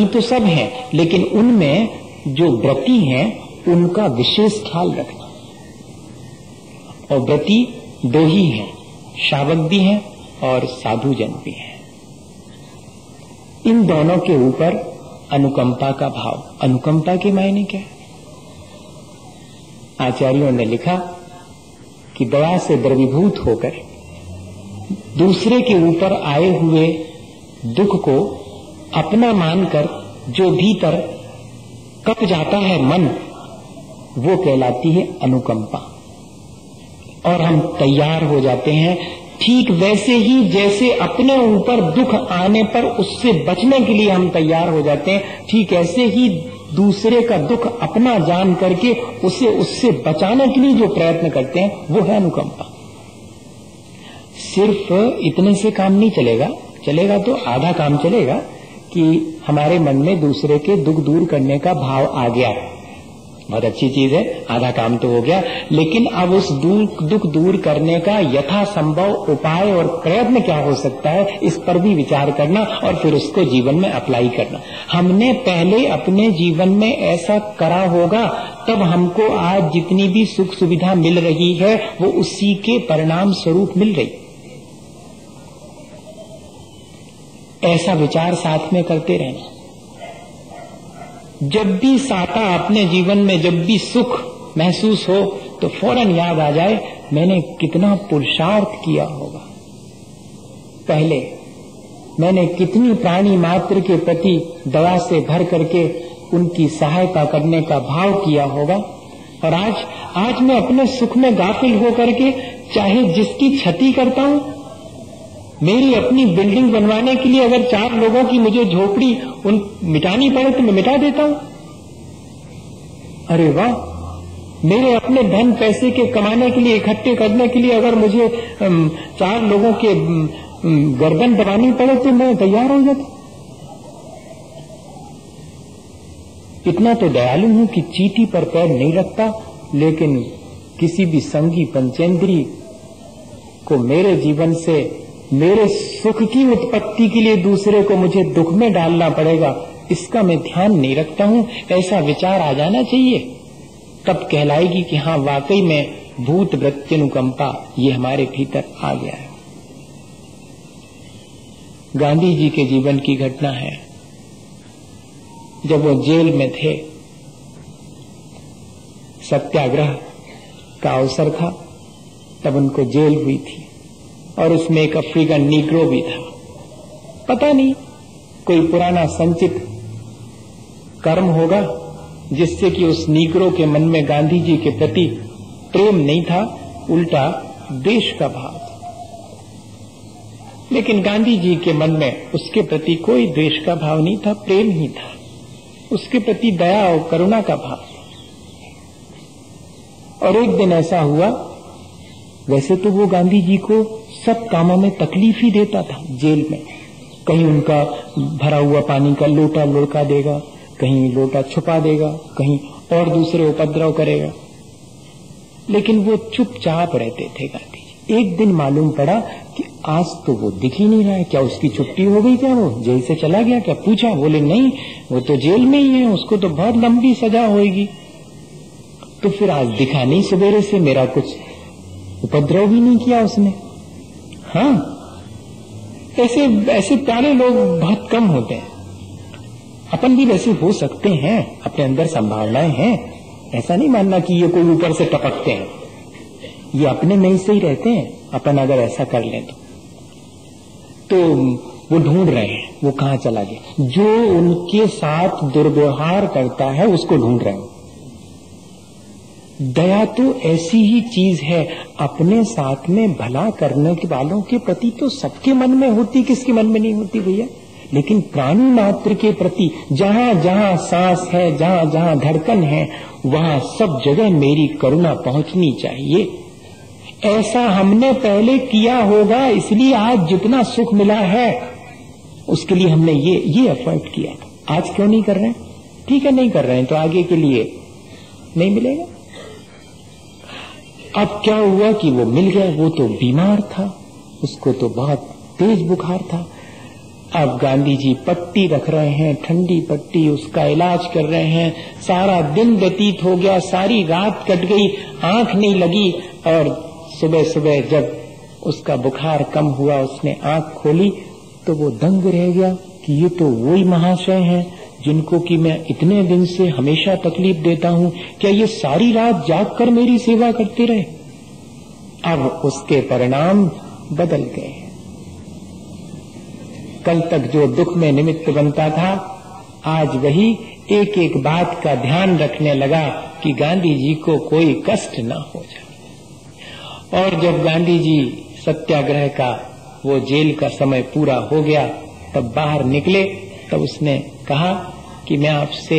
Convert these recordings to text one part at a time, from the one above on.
तो सब हैं, लेकिन उनमें जो व्रती हैं उनका विशेष ख्याल रखना। और व्रती दो ही हैं, शावक भी हैं और साधु जन भी हैं। इन दोनों के ऊपर अनुकंपा का भाव। अनुकंपा के मायने क्या है? आचार्यों ने लिखा कि दया से द्रवीभूत होकर दूसरे के ऊपर आए हुए दुख को अपना मानकर जो भीतर कप जाता है मन, वो कहलाती है अनुकंपा। और हम तैयार हो जाते हैं ठीक वैसे ही जैसे अपने ऊपर दुख आने पर उससे बचने के लिए हम तैयार हो जाते हैं, ठीक ऐसे ही दूसरे का दुख अपना जान करके उसे उससे बचाने के लिए जो प्रयत्न करते हैं वो है अनुकंपा। सिर्फ इतने से काम नहीं चलेगा, चलेगा तो आधा काम चलेगा कि हमारे मन में दूसरे के दुख दूर करने का भाव आ गया, बहुत अच्छी चीज है, आधा काम तो हो गया। लेकिन अब उस दुख दूर करने का यथासंभव उपाय और प्रयत्न क्या हो सकता है, इस पर भी विचार करना और फिर उसको जीवन में अप्लाई करना। हमने पहले अपने जीवन में ऐसा करा होगा, तब हमको आज जितनी भी सुख सुविधा मिल रही है वो उसी के परिणाम स्वरूप मिल रही। ऐसा विचार साथ में करते रहना। जब भी साता अपने जीवन में जब भी सुख महसूस हो तो फौरन याद आ जाए मैंने कितना पुरुषार्थ किया होगा, पहले मैंने कितनी प्राणी मात्र के प्रति दया से भर करके उनकी सहायता करने का भाव किया होगा। और आज मैं अपने सुख में गाफिल हो करके चाहे जिसकी क्षति करता हूं, मेरी अपनी बिल्डिंग बनवाने के लिए अगर 4 लोगों की मुझे झोपड़ी मिटानी पड़े तो मैं मिटा देता हूं। अरे वाह, मेरे अपने धन पैसे के कमाने के लिए, इकट्ठे करने के लिए अगर मुझे 4 लोगों के गर्दन दबानी पड़े तो मैं तैयार हो जाता। इतना तो दयालु हूं कि चींटी पर पैर नहीं रखता, लेकिन किसी भी संगी पंचेंद्री को मेरे जीवन से मेरे सुख की उत्पत्ति के लिए दूसरे को मुझे दुख में डालना पड़ेगा, इसका मैं ध्यान नहीं रखता हूं। ऐसा विचार आ जाना चाहिए, तब कहलाएगी कि हाँ वाकई में भूत वृत्त्यनुकंपा ये हमारे भीतर आ गया है। गांधी जी के जीवन की घटना है। जब वो जेल में थे, सत्याग्रह का अवसर था, तब उनको जेल हुई थी और उसमें एक अफ्रीकन नीग्रो भी था। पता नहीं कोई पुराना संचित कर्म होगा जिससे कि उस नीग्रो के मन में गांधी जी के प्रति प्रेम नहीं था, उल्टा देश का भाव था। लेकिन गांधी जी के मन में उसके प्रति कोई द्वेष का भाव नहीं था, प्रेम ही था, उसके प्रति दया और करुणा का भाव था। और एक दिन ऐसा हुआ, वैसे तो वो गांधी जी को सब कामों में तकलीफ ही देता था जेल में। कहीं उनका भरा हुआ पानी का लोटा लुढ़का देगा, कहीं लोटा छुपा देगा, कहीं और दूसरे उपद्रव करेगा, लेकिन वो चुपचाप रहते थे गांधी जी। एक दिन मालूम पड़ा कि आज तो वो दिख ही नहीं रहा है, क्या उसकी छुट्टी हो गई, क्या वो जेल से चला गया क्या? पूछा, बोले नहीं, वो तो जेल में ही है, उसको तो बहुत लंबी सजा होगी। तो फिर आज दिखा नहीं, सवेरे से मेरा कुछ उपद्रव भी नहीं किया उसने। हाँ, ऐसे प्यारे लोग बहुत कम होते हैं। अपन भी वैसे हो सकते हैं, अपने अंदर संभावनाएं हैं, ऐसा नहीं मानना कि ये कोई ऊपर से टपकते हैं, ये अपने में ही से ही रहते हैं। अपन अगर ऐसा कर लें तो वो ढूंढ रहे हैं, वो कहाँ चला गया, जो उनके साथ दुर्व्यवहार करता है उसको ढूंढ रहे हैं। दया तो ऐसी ही चीज है, अपने साथ में भला करने के वालों के प्रति तो सबके मन में होती, किसके मन में नहीं होती भैया? लेकिन प्राणी मात्र के प्रति जहां जहां सांस है, जहां जहां धड़कन है, वहां सब जगह मेरी करुणा पहुंचनी चाहिए। ऐसा हमने पहले किया होगा, इसलिए आज जितना सुख मिला है उसके लिए हमने ये एफर्ट किया था। आज क्यों नहीं कर रहे हैं? ठीक है, नहीं कर रहे हैं तो आगे के लिए नहीं मिलेगा। अब क्या हुआ कि वो मिल गया, वो तो बीमार था, उसको तो बहुत तेज बुखार था। अब गांधी जी पट्टी रख रहे हैं, ठंडी पट्टी, उसका इलाज कर रहे हैं। सारा दिन व्यतीत हो गया, सारी रात कट गई, आंख नहीं लगी। और सुबह सुबह जब उसका बुखार कम हुआ, उसने आंख खोली तो वो दंग रह गया कि ये तो वही महाशय हैं जिनको कि मैं इतने दिन से हमेशा तकलीफ देता हूं। क्या ये सारी रात जाग कर मेरी सेवा करते रहे? अब उसके परिणाम बदल गए। कल तक जो दुख में निमित्त बनता था, आज वही एक एक बात का ध्यान रखने लगा कि गांधी जी को कोई कष्ट न हो जाए। और जब गांधी जी सत्याग्रह का वो जेल का समय पूरा हो गया, तब बाहर निकले, तब उसने कहा कि मैं आपसे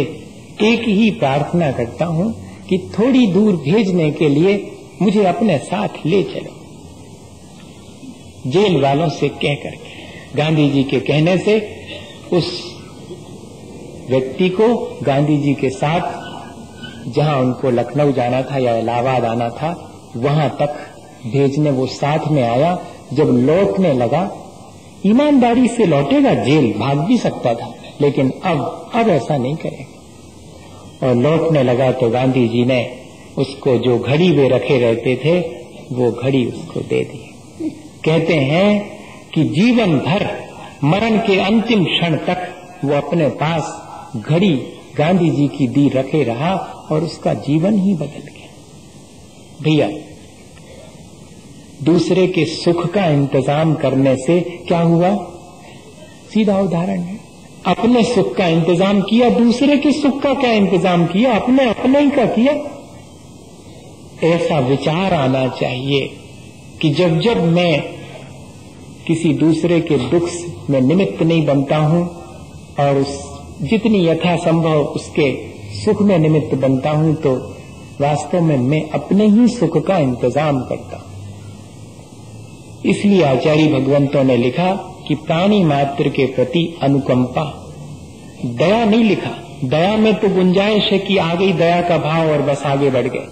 एक ही प्रार्थना करता हूं कि थोड़ी दूर भेजने के लिए मुझे अपने साथ ले चलो। जेल वालों से कह करके, गांधी जी के कहने से उस व्यक्ति को गांधी जी के साथ जहां उनको लखनऊ जाना था या इलाहाबाद आना था, वहां तक भेजने वो साथ में आया। जब लौटने लगा, ईमानदारी से लौटेगा, जेल भाग भी सकता था, लेकिन अब ऐसा नहीं करेगा। और लौटने लगा तो गांधी जी ने उसको जो घड़ी वे रखे रहते थे, वो घड़ी उसको दे दी। कहते हैं कि जीवन भर मरण के अंतिम क्षण तक वो अपने पास घड़ी गांधी जी की दी रखे रहा और उसका जीवन ही बदल गया। भैया, दूसरे के सुख का इंतजाम करने से क्या हुआ? सीधा उदाहरण है। अपने सुख का इंतजाम किया, दूसरे के सुख का क्या इंतजाम किया? अपने ही का किया। ऐसा विचार आना चाहिए कि जब जब मैं किसी दूसरे के दुख में निमित्त नहीं बनता हूं और जितनी यथासंभव उसके सुख में निमित्त बनता हूं, तो वास्तव में मैं अपने ही सुख का इंतजाम करता हूं। इसलिए आचार्य भगवंतों ने लिखा कि प्राणी मात्र के प्रति अनुकंपा, दया नहीं लिखा। दया में तो गुंजाइश है कि आ गई दया का भाव और बस आगे बढ़ गए।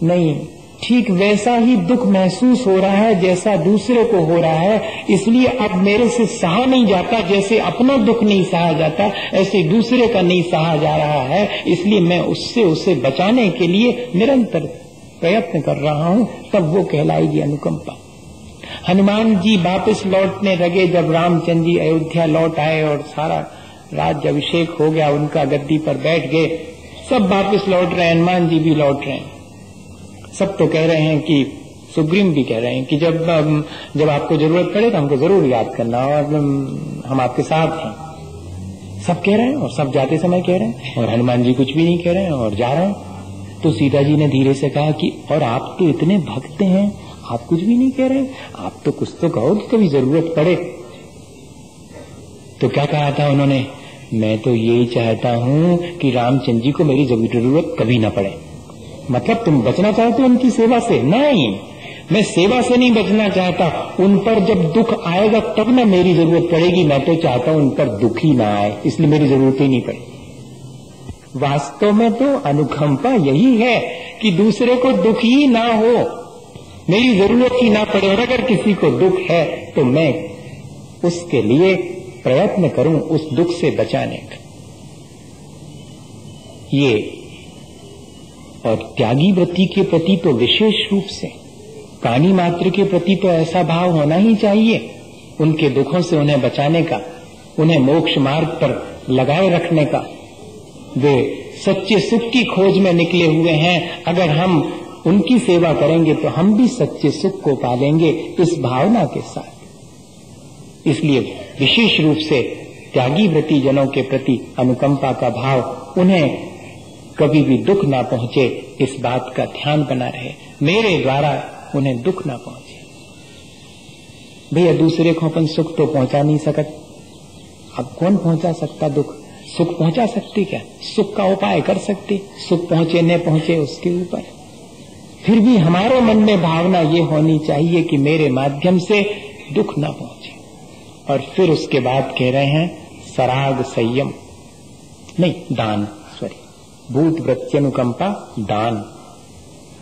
नहीं, ठीक वैसा ही दुख महसूस हो रहा है जैसा दूसरे को हो रहा है। इसलिए अब मेरे से सहा नहीं जाता, जैसे अपना दुख नहीं सहा जाता, ऐसे दूसरे का नहीं सहा जा रहा है। इसलिए मैं उसे बचाने के लिए निरंतर प्रयत्न कर रहा हूं, तब वो कहलाएगी अनुकंपा। हनुमान जी वापस लौटने लगे, जब रामचंद्र जी अयोध्या लौट आए और सारा राज्य अभिषेक हो गया, उनका गद्दी पर बैठ गए, सब वापस लौट रहे हैं, हनुमान जी भी लौट रहे हैं। सब तो कह रहे हैं कि सुग्रीव भी कह रहे हैं कि जब आपको जरूरत पड़े तो हमको जरूर याद करना और हम आपके साथ हैं। सब कह रहे हैं और सब जाते समय कह रहे हैं, और हनुमान जी कुछ भी नहीं कह रहे हैं और जा रहे हैं। तो सीता जी ने धीरे से कहा कि और आप तो इतने भक्त हैं, आप कुछ भी नहीं कह रहे, आप तो कुछ तो कहो कि कभी जरूरत पड़े। तो क्या कहा था उन्होंने? मैं तो यही चाहता हूं कि रामचंद्र जी को मेरी जरूरत कभी ना पड़े। मतलब तुम बचना चाहते हो उनकी सेवा से? नहीं, मैं सेवा से नहीं बचना चाहता, उन पर जब दुख आएगा तब ना मेरी जरूरत पड़ेगी। मैं तो चाहता हूं उन पर दुख ही ना आए, इसलिए मेरी जरूरत ही नहीं पड़े। वास्तव में तो अनुकंपा यही है कि दूसरे को दुख ही ना हो, मेरी जरूरत ही ना पड़े। और अगर किसी को दुख है तो मैं उसके लिए प्रयत्न करूं उस दुख से बचाने का। ये और त्यागी वृत्ति के प्रति तो विशेष रूप से, प्राणी मात्र के प्रति तो ऐसा भाव होना ही चाहिए, उनके दुखों से उन्हें बचाने का, उन्हें मोक्ष मार्ग पर लगाए रखने का। वे सच्चे सुख की खोज में निकले हुए हैं, अगर हम उनकी सेवा करेंगे तो हम भी सच्चे सुख को पालेंगे, इस भावना के साथ। इसलिए विशेष रूप से त्यागी व्रती जनों के प्रति अनुकंपा का भाव, उन्हें कभी भी दुख ना पहुंचे इस बात का ध्यान बना रहे, मेरे द्वारा उन्हें दुख ना पहुंचे। भैया दूसरे को अपन सुख तो पहुंचा नहीं सकत, अब कौन पहुंचा सकता दुख? सुख पहुंचा सकती क्या? सुख का उपाय कर सकती, सुख पहुंचे न पहुंचे उसके ऊपर। फिर भी हमारे मन में भावना ये होनी चाहिए कि मेरे माध्यम से दुख ना पहुंचे। और फिर उसके बाद कह रहे हैं सराग संयम नहीं, दान, भूत वृत्त्यनुकंपा दान।